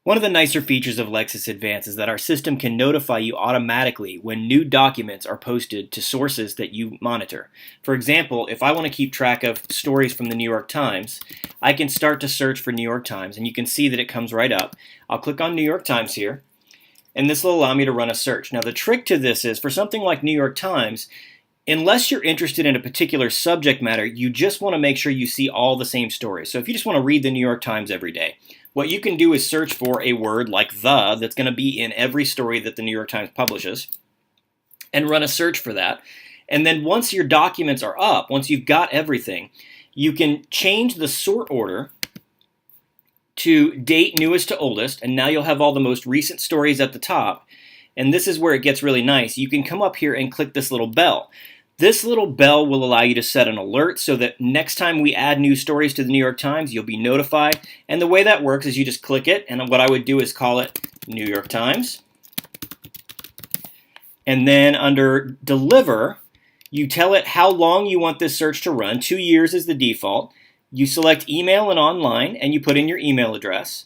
One of the nicer features of Lexis Advance is that our system can notify you automatically when new documents are posted to sources that you monitor. For example, if I want to keep track of stories from the New York Times, I can start to search for New York Times, and you can see that it comes right up. I'll click on New York Times here, and this will allow me to run a search. Now the trick to this is, for something like New York Times, unless you're interested in a particular subject matter, you just want to make sure you see all the same stories. So if you just want to read the New York Times every day, what you can do is search for a word like the that's going to be in every story that the New York Times publishes and run a search for that. And then once your documents are up, once you've got everything, you can change the sort order to date newest to oldest, and now you'll have all the most recent stories at the top. And this is where it gets really nice. You can come up here and click this little bell. This little bell will allow you to set an alert so that next time we add new stories to the New York Times, you'll be notified. And the way that works is you just click it, and what I would do is call it New York Times. And then under Deliver, you tell it how long you want this search to run. 2 years is the default. You select email and online, and you put in your email address.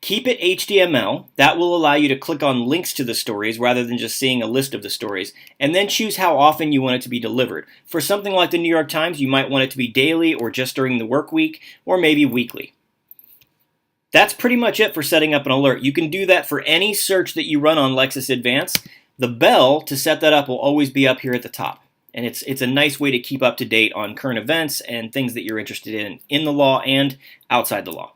Keep it HTML. That will allow you to click on links to the stories rather than just seeing a list of the stories. And then choose how often you want it to be delivered. For something like the New York Times, you might want it to be daily or just during the work week or maybe weekly. That's pretty much it for setting up an alert. You can do that for any search that you run on Lexis Advance. The bell to set that up will always be up here at the top. And it's a nice way to keep up to date on current events and things that you're interested in the law and outside the law.